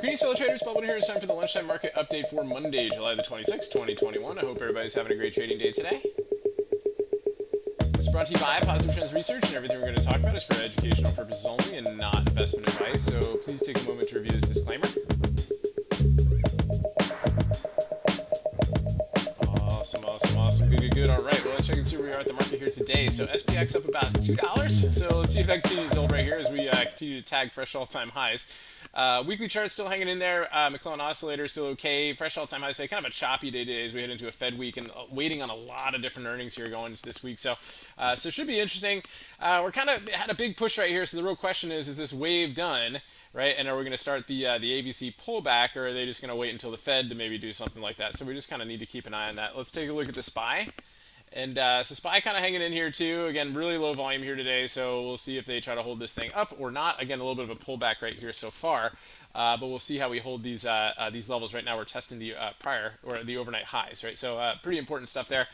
Greetings, fellow traders. Bob here. It's time for the lunchtime market update for Monday, July the 26th, 2021. I hope everybody's having a great trading day today. This is brought to you by Positive Trends Research, and everything we're going to talk about is for educational purposes only and not investment advice. So please take a moment to review this disclaimer. Awesome. Good. All right, well, let's check and see where we are at the market here today. So SPX up about $2. So let's see if that continues to hold right here as we continue to tag fresh all-time highs. Weekly chart still hanging in there. McClellan oscillator still okay. Fresh all-time highs today. Kind of a choppy day today as we head into a Fed week and waiting on a lot of different earnings here going into this week. So it should be interesting. We're kind of had a big push right here. So the real question is this wave done? Right, and are we going to start the AVC pullback, or are they just going to wait until the Fed to maybe do something like that? So we just kind of need to keep an eye on that. Let's take a look at the SPY. And so SPY kind of hanging in here too. Again, really low volume here today, so we'll see if they try to hold this thing up or not. Again, a little bit of a pullback right here so far, but we'll see how we hold these levels. Right now we're testing the the overnight highs, right? So pretty important stuff there.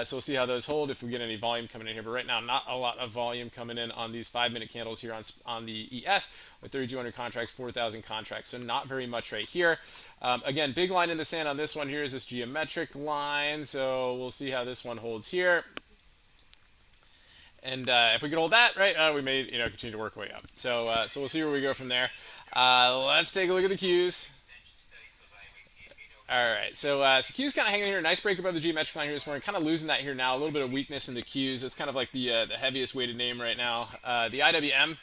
So we'll see how those hold if we get any volume coming in here. But right now, not a lot of volume coming in on these 5-minute candles here on the ES with 3,200 contracts, 4,000 contracts. So not very much right here. Again, big line in the sand on this one here is this geometric line. So we'll see how this one holds here. And if we could hold that, right, we may continue to work our way up. So we'll see where we go from there. Let's take a look at the Qs. All right, so Q's kind of hanging here. Nice break above the geometric line here this morning. Kind of losing that here now. A little bit of weakness in the Q's. It's kind of like the heaviest weighted name right now. The IWM,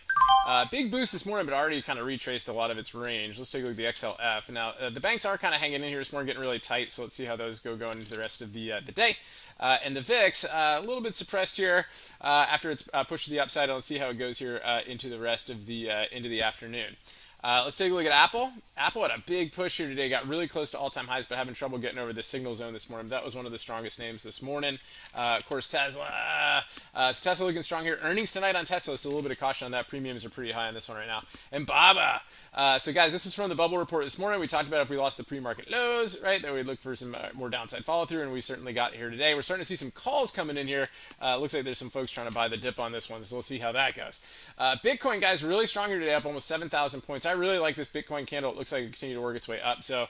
big boost this morning, but already kind of retraced a lot of its range. Let's take a look at the XLF. Now, the banks are kind of hanging in here this morning, getting really tight. So let's see how those going into the rest of the day. And the VIX, a little bit suppressed here after it's pushed to the upside. Let's see how it goes here into the rest of the into the afternoon. Let's take a look at Apple. Apple had a big push here today, got really close to all-time highs, but having trouble getting over the signal zone this morning. That was one of the strongest names this morning. Of course, Tesla. So Tesla looking strong here. Earnings tonight on Tesla, so a little bit of caution on that. Premiums are pretty high on this one right now. And BABA. So guys, this is from the bubble report this morning. We talked about if we lost the pre-market lows, right, that we'd look for some more downside follow-through, and we certainly got here today. We're starting to see some calls coming in here. Looks like there's some folks trying to buy the dip on this one, so we'll see how that goes. Bitcoin, guys, really strong here today, up almost 7,000 points. I really like this Bitcoin candle. It looks like it continue to work its way up. So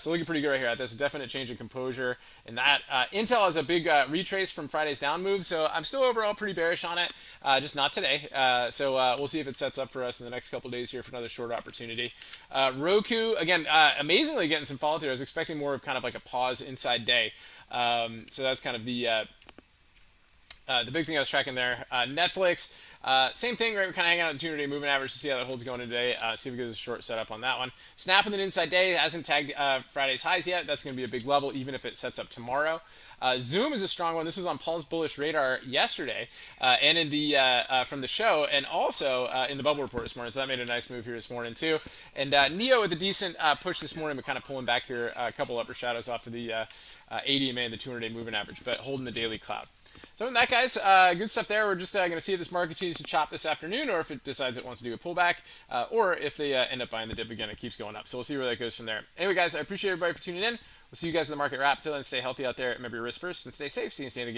looking pretty good right here. That's a definite change in composure. And that Intel has a big retrace from Friday's down move. So I'm still overall pretty bearish on it, just not today. So we'll see if it sets up for us in the next couple of days here for another short opportunity. Roku, again, amazingly getting some follow through. I was expecting more of kind of like a pause inside day. So that's kind of the big thing I was tracking there. Netflix, same thing, right? We're kind of hanging out the 200-day moving average to see how that holds going today. See if it gives a short setup on that one. Snap with an inside day hasn't tagged Friday's highs yet. That's going to be a big level, even if it sets up tomorrow. Zoom is a strong one. This was on Paul's bullish radar yesterday, and in the from the show, and also in the bubble report this morning. So that made a nice move here this morning too. And Neo with a decent push this morning, but kind of pulling back here a couple upper shadows off of the 80 EMA and the 200-day moving average, but holding the daily cloud. So other than that, guys, good stuff there. We're just going to see if this market continues to chop this afternoon, or if it decides it wants to do a pullback, or if they end up buying the dip again, it keeps going up. So we'll see where that goes from there. Anyway, guys, I appreciate everybody for tuning in. We'll see you guys in the market wrap. Till then, stay healthy out there. Remember your risk first and stay safe. See you in the game.